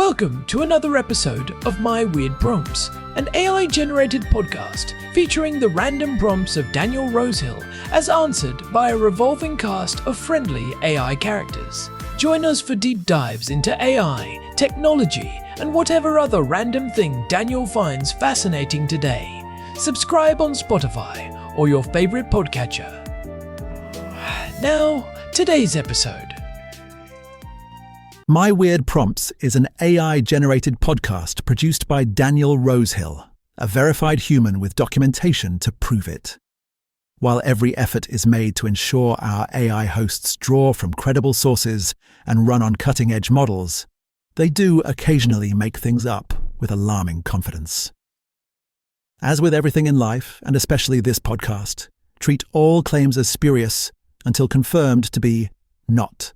Welcome to another episode of My Weird Prompts, an AI-generated podcast featuring the random prompts of Daniel Rosehill as answered by a revolving cast of friendly AI characters. Join us for deep dives into AI, technology, and whatever other random thing Daniel finds fascinating today. Subscribe on Spotify or your favorite podcatcher. Now, today's episode. My Weird Prompts is an AI-generated podcast produced by Daniel Rosehill, a verified human with documentation to prove it. While every effort is made to ensure our AI hosts draw from credible sources and run on cutting-edge models, they do occasionally make things up with alarming confidence. As with everything in life, and especially this podcast, treat all claims as spurious until confirmed to be not.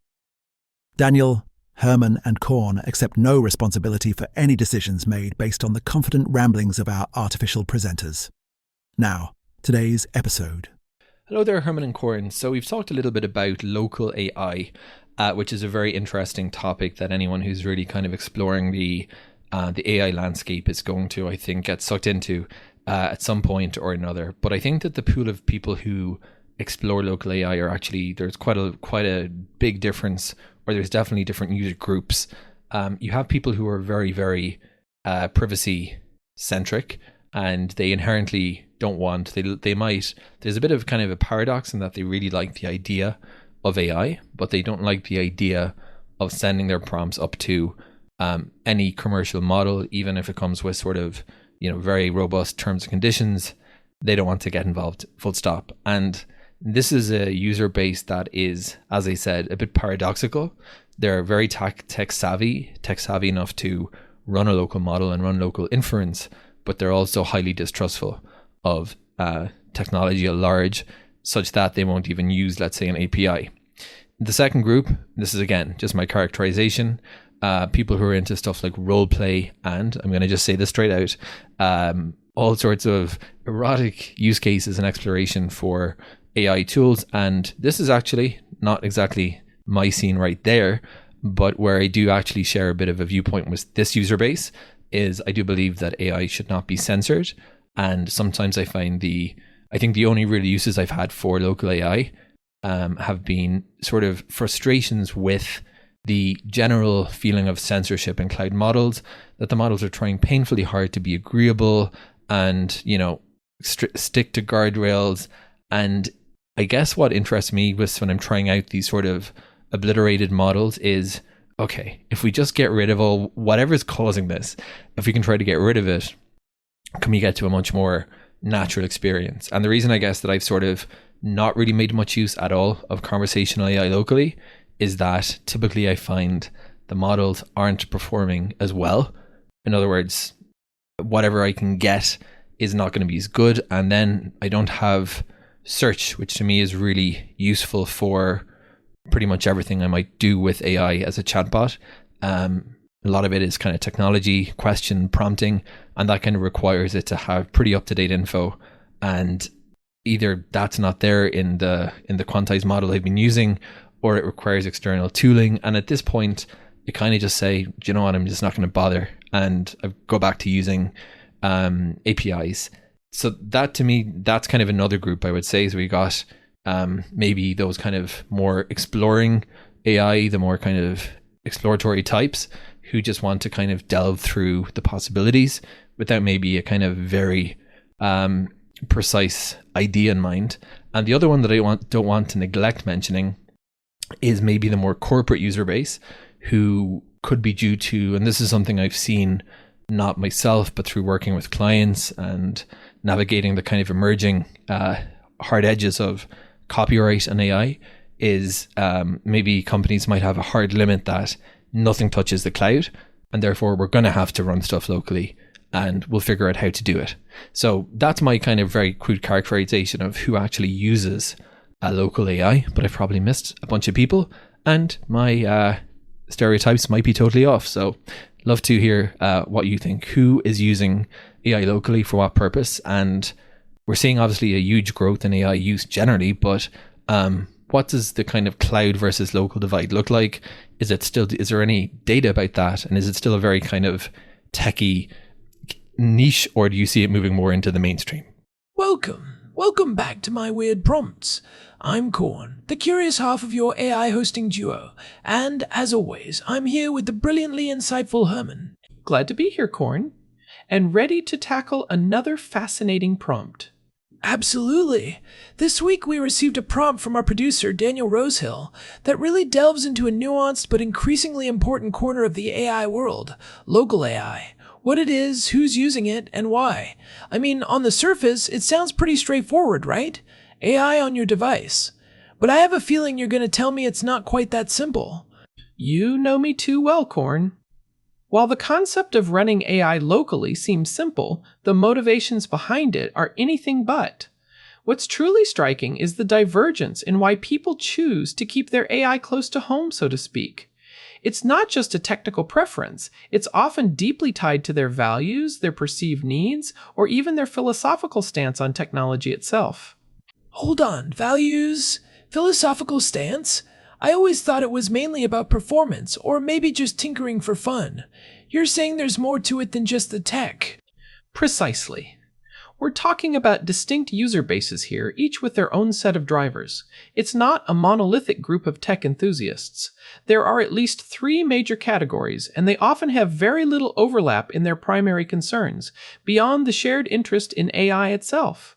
Daniel, Herman and Corn accept no responsibility for any decisions made based on the confident ramblings of our artificial presenters. Now, today's episode. Hello there, Herman and Corn. So we've talked a little bit about local AI, which is a very interesting topic that anyone who's really kind of exploring the AI landscape is going to, I think, get sucked into at some point or another. But I think that the pool of people who explore local AI are actually, there's quite a big difference, or there's definitely different user groups. You have people who are very, very privacy-centric, and they inherently don't want, they might, there's a bit of kind of a paradox in that they really like the idea of AI, but they don't like the idea of sending their prompts up to any commercial model, even if it comes with sort of, very robust terms and conditions. They don't want to get involved, full stop. And this is a user base that is, as I said, a bit paradoxical. They're very tech savvy enough to run a local model and run local inference, but they're also highly distrustful of technology at large, such that they won't even use, let's say, an API. The second group, this is again just my characterization, people who are into stuff like role play, and I'm going to just say this straight out, all sorts of erotic use cases and exploration for AI tools. And this is actually not exactly my scene right there, but where I do actually share a bit of a viewpoint with this user base is I do believe that AI should not be censored. And sometimes I find I think the only real uses I've had for local AI have been sort of frustrations with the general feeling of censorship in cloud models, that the models are trying painfully hard to be agreeable and, stick to guardrails. And I guess what interests me was when I'm trying out these sort of obliterated models is, okay, if we just get rid of whatever's causing this, if we can try to get rid of it, can we get to a much more natural experience? And the reason I guess that I've sort of not really made much use at all of conversational AI locally is that typically I find the models aren't performing as well. In other words, whatever I can get is not going to be as good. And then I don't have search, which to me is really useful for pretty much everything I might do with AI as a chatbot. A lot of it is kind of technology, question prompting, and that kind of requires it to have pretty up-to-date info. And either that's not there in the quantized model I've been using, or it requires external tooling. And at this point, you kind of just say, do you know what, I'm just not going to bother. And I go back to using APIs. So that to me, that's kind of another group I would say. So we got maybe those kind of more exploring AI, the more kind of exploratory types who just want to kind of delve through the possibilities without maybe a kind of very precise idea in mind. And the other one that I don't want to neglect mentioning is maybe the more corporate user base, who could be due to, and this is something I've seen not myself, but through working with clients and navigating the kind of emerging hard edges of copyright and AI, is maybe companies might have a hard limit that nothing touches the cloud, and therefore we're going to have to run stuff locally, and we'll figure out how to do it. So that's my kind of very crude characterization of who actually uses a local AI, but I've probably missed a bunch of people, and my stereotypes might be totally off. So love to hear what you think. Who is using AI locally for what purpose? And we're seeing obviously a huge growth in AI use generally, but what does the kind of cloud versus local divide look like? Is there any data about that? And is it still a very kind of techie niche, or do you see it moving more into the mainstream? Welcome back to my weird prompts. I'm Corn, the curious half of your AI hosting duo, and as always, I'm here with the brilliantly insightful Herman. Glad to be here, Corn, and ready to tackle another fascinating prompt. Absolutely. This week we received a prompt from our producer, Daniel Rosehill, that really delves into a nuanced but increasingly important corner of the AI world, local AI. What it is, who's using it, and why. I mean, on the surface, it sounds pretty straightforward, right? AI on your device. But I have a feeling you're going to tell me it's not quite that simple. You know me too well, Corn. While the concept of running AI locally seems simple, the motivations behind it are anything but. What's truly striking is the divergence in why people choose to keep their AI close to home, so to speak. It's not just a technical preference, it's often deeply tied to their values, their perceived needs, or even their philosophical stance on technology itself. Hold on, values? Philosophical stance? I always thought it was mainly about performance, or maybe just tinkering for fun. You're saying there's more to it than just the tech. Precisely. We're talking about distinct user bases here, each with their own set of drivers. It's not a monolithic group of tech enthusiasts. There are at least 3 major categories, and they often have very little overlap in their primary concerns, beyond the shared interest in AI itself.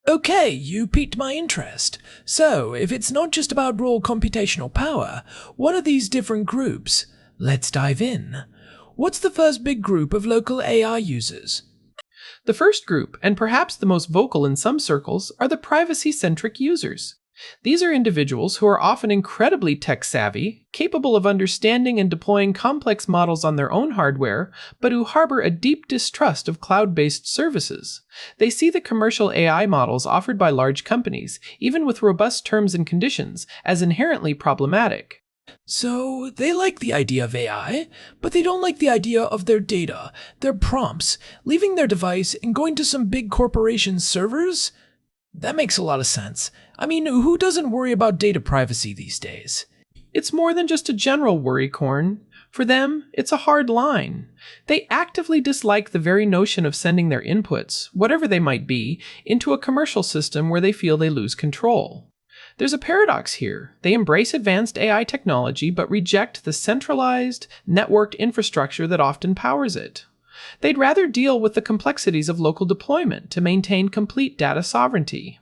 Okay, you piqued my interest. So, if it's not just about raw computational power, what are these different groups? Let's dive in. What's the first big group of local AI users? The first group, and perhaps the most vocal in some circles, are the privacy-centric users. These are individuals who are often incredibly tech-savvy, capable of understanding and deploying complex models on their own hardware, but who harbor a deep distrust of cloud-based services. They see the commercial AI models offered by large companies, even with robust terms and conditions, as inherently problematic. So, they like the idea of AI, but they don't like the idea of their data, their prompts, leaving their device and going to some big corporation's servers? That makes a lot of sense. I mean, who doesn't worry about data privacy these days? It's more than just a general worry, Corn. For them, it's a hard line. They actively dislike the very notion of sending their inputs, whatever they might be, into a commercial system where they feel they lose control. There's a paradox here. They embrace advanced AI technology but reject the centralized, networked infrastructure that often powers it. They'd rather deal with the complexities of local deployment to maintain complete data sovereignty.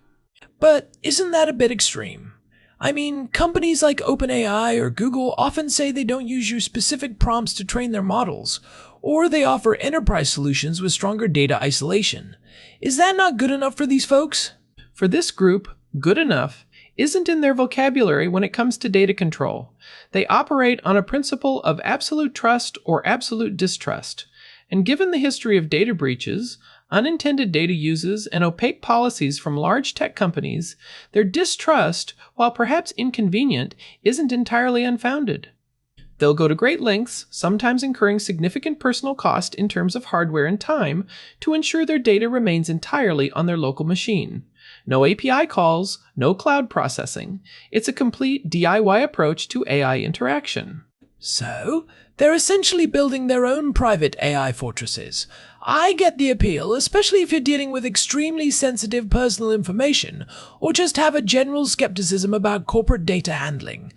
But isn't that a bit extreme? I mean, companies like OpenAI or Google often say they don't use your specific prompts to train their models, or they offer enterprise solutions with stronger data isolation. Is that not good enough for these folks? For this group, good enough isn't in their vocabulary when it comes to data control. They operate on a principle of absolute trust or absolute distrust. And given the history of data breaches, unintended data uses, and opaque policies from large tech companies, their distrust, while perhaps inconvenient, isn't entirely unfounded. They'll go to great lengths, sometimes incurring significant personal cost in terms of hardware and time, to ensure their data remains entirely on their local machine. No API calls, no cloud processing. It's a complete DIY approach to AI interaction. So, they're essentially building their own private AI fortresses. I get the appeal, especially if you're dealing with extremely sensitive personal information, or just have a general skepticism about corporate data handling.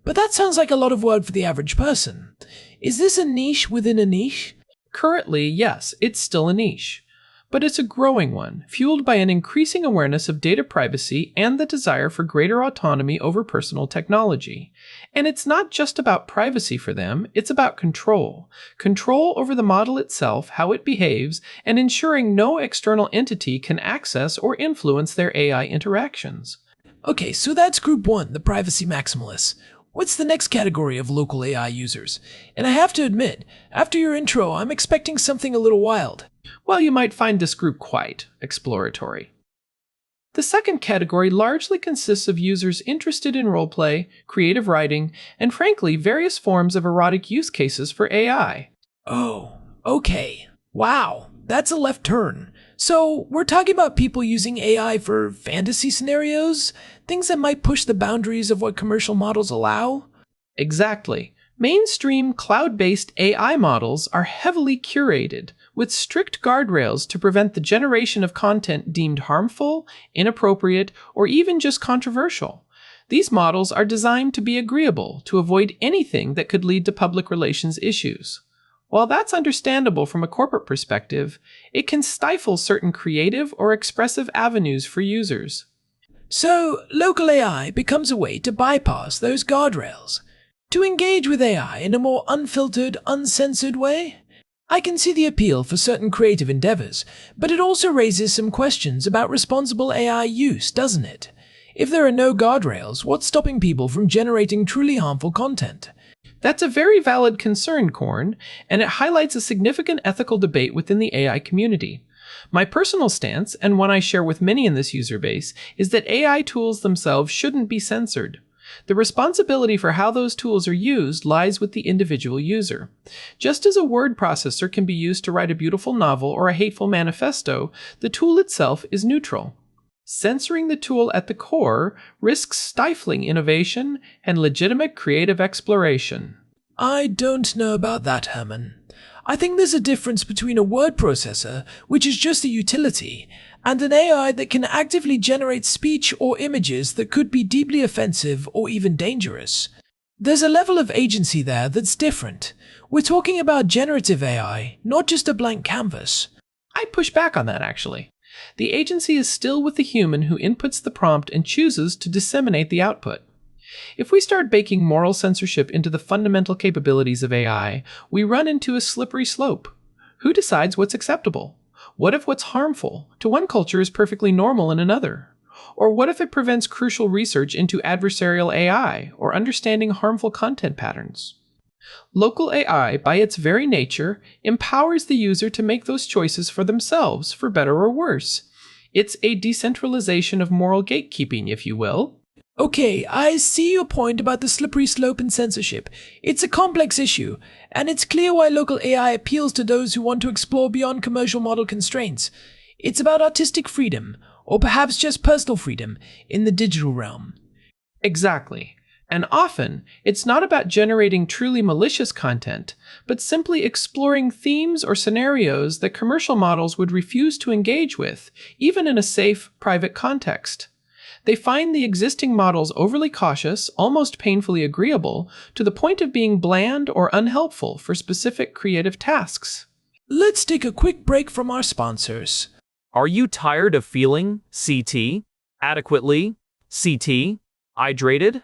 But that sounds like a lot of work for the average person. Is this a niche within a niche? Currently, yes, it's still a niche. But it's a growing one, fueled by an increasing awareness of data privacy and the desire for greater autonomy over personal technology. And it's not just about privacy for them, it's about control. Control over the model itself, how it behaves, and ensuring no external entity can access or influence their AI interactions. Okay, so that's group 1, the privacy maximalists. What's the next category of local AI users? And I have to admit, after your intro, I'm expecting something a little wild. Well, you might find this group quite exploratory. The second category largely consists of users interested in roleplay, creative writing, and frankly, various forms of erotic use cases for AI. Oh, okay. Wow. that's a left turn. So, we're talking about people using AI for fantasy scenarios? Things that might push the boundaries of what commercial models allow? Exactly. Mainstream cloud-based AI models are heavily curated, with strict guardrails to prevent the generation of content deemed harmful, inappropriate, or even just controversial. These models are designed to be agreeable, to avoid anything that could lead to public relations issues. While that's understandable from a corporate perspective, it can stifle certain creative or expressive avenues for users. So, local AI becomes a way to bypass those guardrails, to engage with AI in a more unfiltered, uncensored way? I can see the appeal for certain creative endeavors, but it also raises some questions about responsible AI use, doesn't it? If there are no guardrails, what's stopping people from generating truly harmful content? That's a very valid concern, Corn, and it highlights a significant ethical debate within the AI community. My personal stance, and one I share with many in this user base, is that AI tools themselves shouldn't be censored. The responsibility for how those tools are used lies with the individual user. Just as a word processor can be used to write a beautiful novel or a hateful manifesto, the tool itself is neutral. Censoring the tool at the core risks stifling innovation and legitimate creative exploration. I don't know about that, Herman. I think there's a difference between a word processor, which is just a utility, and an AI that can actively generate speech or images that could be deeply offensive or even dangerous. There's a level of agency there that's different. We're talking about generative AI, not just a blank canvas. I push back on that, actually. The agency is still with the human who inputs the prompt and chooses to disseminate the output. If we start baking moral censorship into the fundamental capabilities of AI, we run into a slippery slope. Who decides what's acceptable? What if what's harmful to one culture is perfectly normal in another? Or what if it prevents crucial research into adversarial AI or understanding harmful content patterns? Local AI, by its very nature, empowers the user to make those choices for themselves, for better or worse. It's a decentralization of moral gatekeeping, if you will. Okay, I see your point about the slippery slope and censorship. It's a complex issue, and it's clear why local AI appeals to those who want to explore beyond commercial model constraints. It's about artistic freedom, or perhaps just personal freedom, in the digital realm. Exactly. And often, it's not about generating truly malicious content, but simply exploring themes or scenarios that commercial models would refuse to engage with, even in a safe, private context. They find the existing models overly cautious, almost painfully agreeable, to the point of being bland or unhelpful for specific creative tasks. Let's take a quick break from our sponsors. Are you tired of feeling CT? Adequately? CT? Hydrated?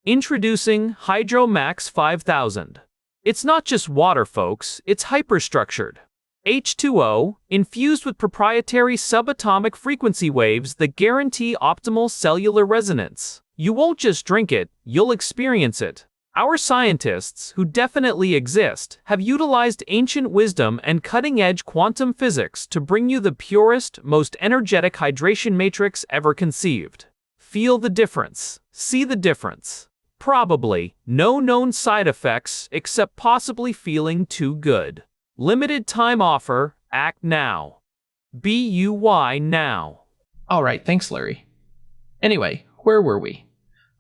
Introducing HydroMax 5000. It's not just water, folks, it's hyperstructured. H2O, infused with proprietary subatomic frequency waves that guarantee optimal cellular resonance. You won't just drink it, you'll experience it. Our scientists, who definitely exist, have utilized ancient wisdom and cutting-edge quantum physics to bring you the purest, most energetic hydration matrix ever conceived. Feel the difference. See the difference. Probably no known side effects except possibly feeling too good. Limited time offer, act now. BUY now. Alright, thanks Larry. Anyway, where were we?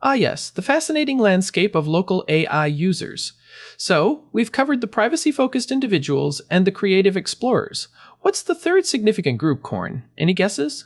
Ah yes, the fascinating landscape of local AI users. So, we've covered the privacy-focused individuals and the creative explorers. What's the third significant group, Corn? Any guesses?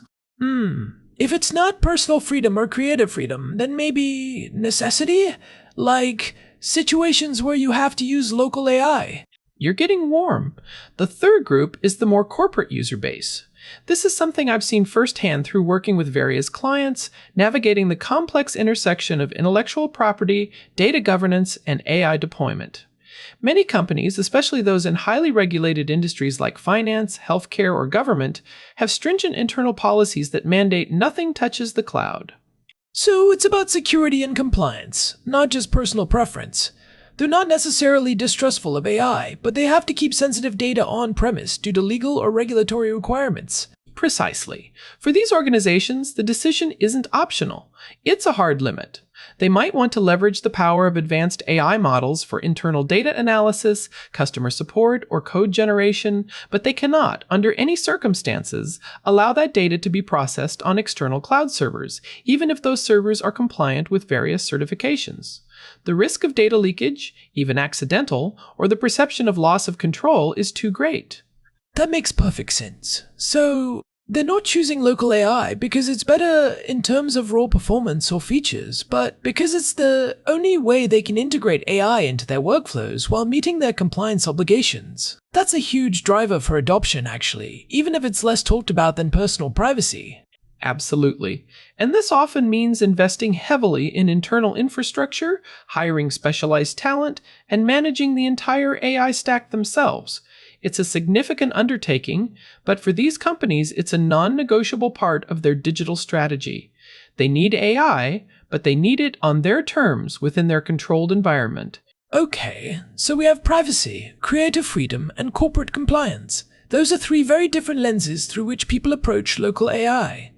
If it's not personal freedom or creative freedom, then maybe necessity? Like situations where you have to use local AI. You're getting warm. The third group is the more corporate user base. This is something I've seen firsthand through working with various clients, navigating the complex intersection of intellectual property, data governance, and AI deployment. Many companies, especially those in highly regulated industries like finance, healthcare, or government, have stringent internal policies that mandate nothing touches the cloud. So it's about security and compliance, not just personal preference. They're not necessarily distrustful of AI, but they have to keep sensitive data on-premise due to legal or regulatory requirements. Precisely. For these organizations, the decision isn't optional. It's a hard limit. They might want to leverage the power of advanced AI models for internal data analysis, customer support, or code generation, but they cannot, under any circumstances, allow that data to be processed on external cloud servers, even if those servers are compliant with various certifications. The risk of data leakage, even accidental, or the perception of loss of control is too great. That makes perfect sense. So, they're not choosing local AI because it's better in terms of raw performance or features, but because it's the only way they can integrate AI into their workflows while meeting their compliance obligations. That's a huge driver for adoption, actually, even if it's less talked about than personal privacy. Absolutely. And this often means investing heavily in internal infrastructure, hiring specialized talent, and managing the entire AI stack themselves. It's a significant undertaking, but for these companies, it's a non-negotiable part of their digital strategy. They need AI, but they need it on their terms within their controlled environment. Okay, so we have privacy, creative freedom, and corporate compliance. Those are three very different lenses through which people approach local AI.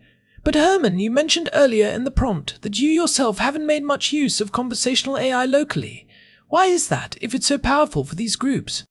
But Herman, you mentioned earlier in the prompt that you yourself haven't made much use of conversational AI locally. Why is that, if it's so powerful for these groups?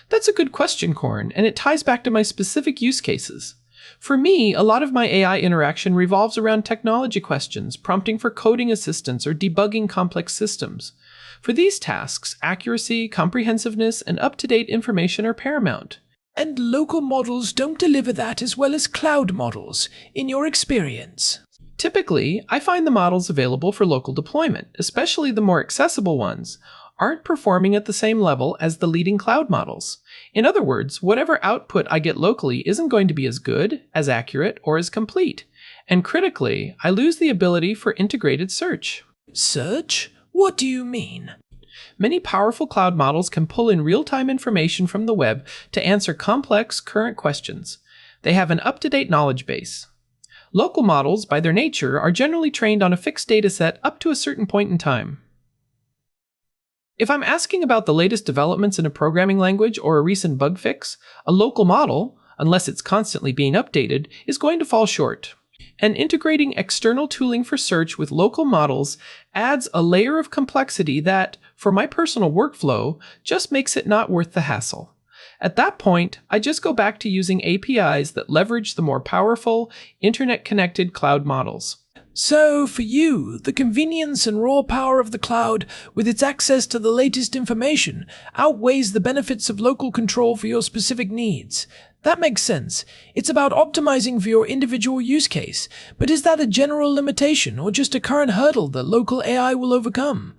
That's a good question, Corn, and it ties back to my specific use cases. For me, a lot of my AI interaction revolves around technology questions, prompting for coding assistance or debugging complex systems. For these tasks, accuracy, comprehensiveness, and up-to-date information are paramount. And local models don't deliver that as well as cloud models, in your experience? Typically, I find the models available for local deployment, especially the more accessible ones, aren't performing at the same level as the leading cloud models. In other words, whatever output I get locally isn't going to be as good, as accurate, or as complete. And critically, I lose the ability for integrated search. Search? What do you mean? Many powerful cloud models can pull in real-time information from the web to answer complex, current questions. They have an up-to-date knowledge base. Local models, by their nature, are generally trained on a fixed dataset up to a certain point in time. If I'm asking about the latest developments in a programming language or a recent bug fix, a local model, unless it's constantly being updated, is going to fall short. And integrating external tooling for search with local models adds a layer of complexity that, for my personal workflow, just makes it not worth the hassle. At that point, I just go back to using APIs that leverage the more powerful, internet-connected cloud models. So, for you, the convenience and raw power of the cloud, with its access to the latest information, outweighs the benefits of local control for your specific needs. That makes sense. It's about optimizing for your individual use case. But is that a general limitation or just a current hurdle that local AI will overcome?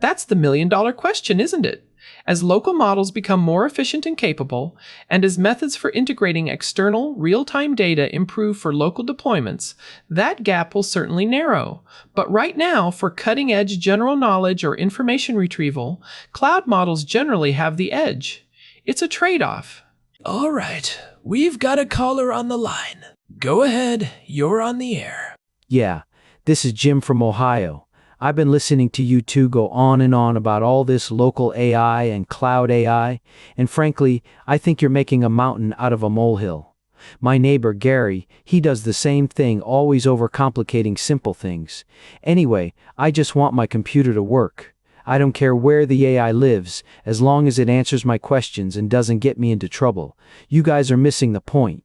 That's the million-dollar question, isn't it? As local models become more efficient and capable, and as methods for integrating external, real-time data improve for local deployments, that gap will certainly narrow. But right now, for cutting-edge general knowledge or information retrieval, cloud models generally have the edge. It's a trade-off. All right, we've got a caller on the line. Go ahead, you're on the air. Yeah, this is Jim from Ohio. I've been listening to you two go on and on about all this local AI and cloud AI, and frankly, I think you're making a mountain out of a molehill. My neighbor Gary, he does the same thing, always overcomplicating simple things. Anyway, I just want my computer to work. I don't care where the AI lives, as long as it answers my questions and doesn't get me into trouble. You guys are missing the point.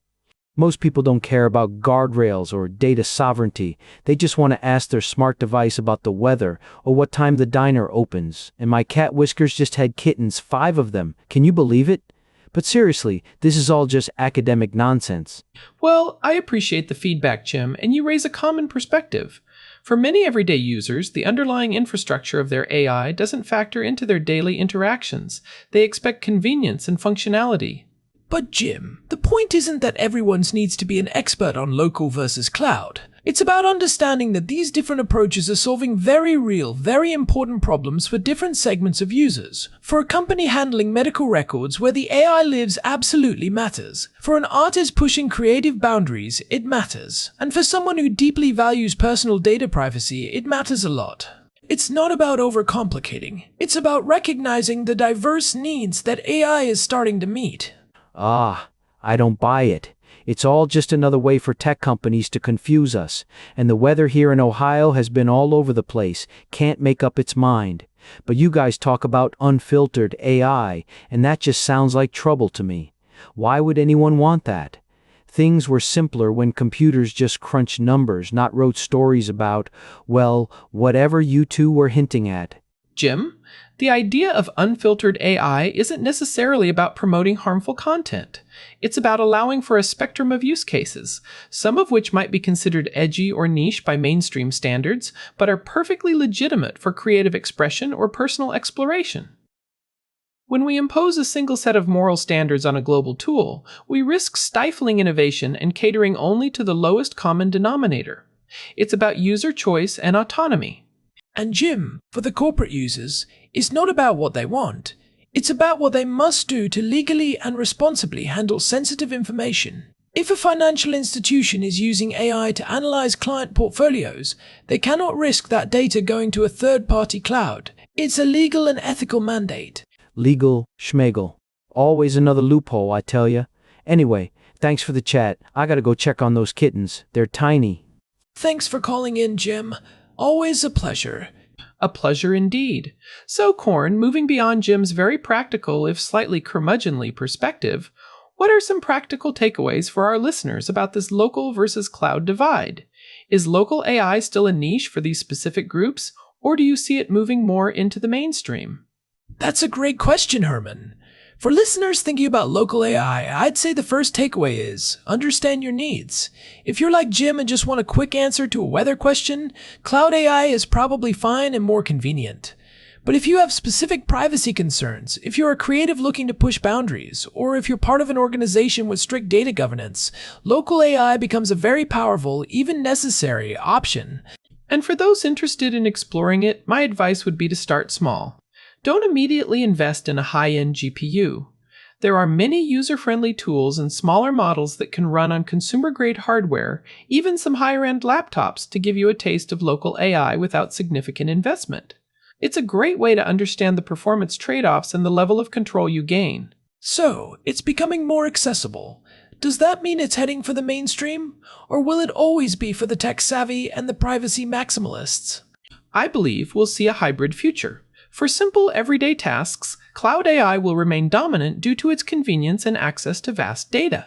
Most people don't care about guardrails or data sovereignty. They just want to ask their smart device about the weather or what time the diner opens. And my cat Whiskers just had kittens, 5 of them. Can you believe it? But seriously, this is all just academic nonsense. Well, I appreciate the feedback, Jim, and you raise a common perspective. For many everyday users, the underlying infrastructure of their AI doesn't factor into their daily interactions. They expect convenience and functionality. But Jim, the point isn't that everyone needs to be an expert on local versus cloud. It's about understanding that these different approaches are solving very real, very important problems for different segments of users. For a company handling medical records, where the AI lives absolutely matters. For an artist pushing creative boundaries, it matters. And for someone who deeply values personal data privacy, it matters a lot. It's not about overcomplicating. It's about recognizing the diverse needs that AI is starting to meet. I don't buy it. It's all just another way for tech companies to confuse us. And the weather here in Ohio has been all over the place, can't make up its mind. But you guys talk about unfiltered AI, and that just sounds like trouble to me. Why would anyone want that? Things were simpler when computers just crunched numbers, not wrote stories about, well, whatever you two were hinting at. Jim, the idea of unfiltered AI isn't necessarily about promoting harmful content. It's about allowing for a spectrum of use cases, some of which might be considered edgy or niche by mainstream standards, but are perfectly legitimate for creative expression or personal exploration. When we impose a single set of moral standards on a global tool, we risk stifling innovation and catering only to the lowest common denominator. It's about user choice and autonomy. And Jim, for the corporate users, it's not about what they want. It's about what they must do to legally and responsibly handle sensitive information. If a financial institution is using AI to analyze client portfolios, they cannot risk that data going to a third-party cloud. It's a legal and ethical mandate. Legal schmegel. Always another loophole, I tell ya. Anyway, thanks for the chat. I gotta go check on those kittens. They're tiny. Thanks for calling in, Jim. Always a pleasure. A pleasure indeed. So, Corn, moving beyond Jim's very practical, if slightly curmudgeonly perspective, what are some practical takeaways for our listeners about this local versus cloud divide? Is local AI still a niche for these specific groups, or do you see it moving more into the mainstream? That's a great question, Herman. For listeners thinking about local AI, I'd say the first takeaway is understand your needs. If you're like Jim and just want a quick answer to a weather question, cloud AI is probably fine and more convenient. But if you have specific privacy concerns, if you're a creative looking to push boundaries, or if you're part of an organization with strict data governance, local AI becomes a very powerful, even necessary option. And for those interested in exploring it, my advice would be to start small. Don't immediately invest in a high-end GPU. There are many user-friendly tools and smaller models that can run on consumer-grade hardware, even some higher-end laptops, to give you a taste of local AI without significant investment. It's a great way to understand the performance trade-offs and the level of control you gain. So, it's becoming more accessible. Does that mean it's heading for the mainstream? Or will it always be for the tech-savvy and the privacy maximalists? I believe we'll see a hybrid future. For simple, everyday tasks, cloud AI will remain dominant due to its convenience and access to vast data.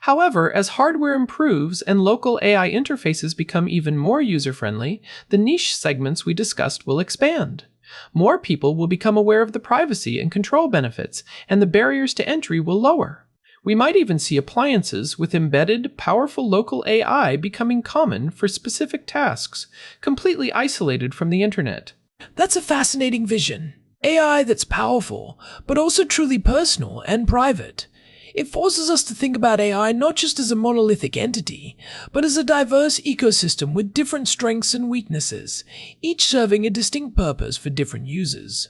However, as hardware improves and local AI interfaces become even more user-friendly, the niche segments we discussed will expand. More people will become aware of the privacy and control benefits, and the barriers to entry will lower. We might even see appliances with embedded, powerful local AI becoming common for specific tasks, completely isolated from the internet. That's a fascinating vision. AI that's powerful, but also truly personal and private. It forces us to think about AI not just as a monolithic entity, but as a diverse ecosystem with different strengths and weaknesses, each serving a distinct purpose for different users.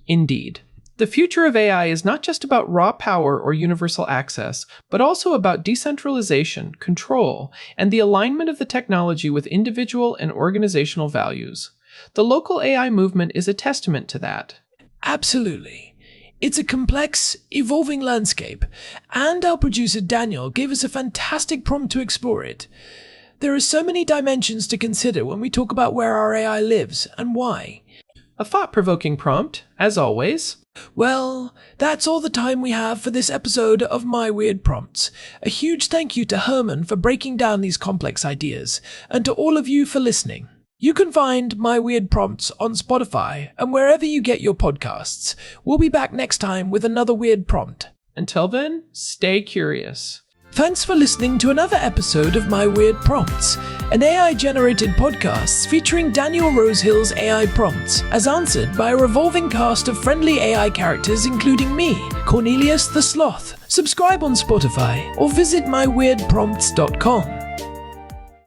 Indeed. The future of AI is not just about raw power or universal access, but also about decentralization, control, and the alignment of the technology with individual and organizational values. The local AI movement is a testament to that. Absolutely. It's a complex, evolving landscape, and our producer Daniel gave us a fantastic prompt to explore it. There are so many dimensions to consider when we talk about where our AI lives and why. A thought-provoking prompt, as always. Well, that's all the time we have for this episode of My Weird Prompts. A huge thank you to Herman for breaking down these complex ideas, and to all of you for listening. You can find My Weird Prompts on Spotify and wherever you get your podcasts. We'll be back next time with another weird prompt. Until then, stay curious. Thanks for listening to another episode of My Weird Prompts, an AI-generated podcast featuring Daniel Rosehill's AI prompts, as answered by a revolving cast of friendly AI characters including me, Cornelius the Sloth. Subscribe on Spotify or visit myweirdprompts.com.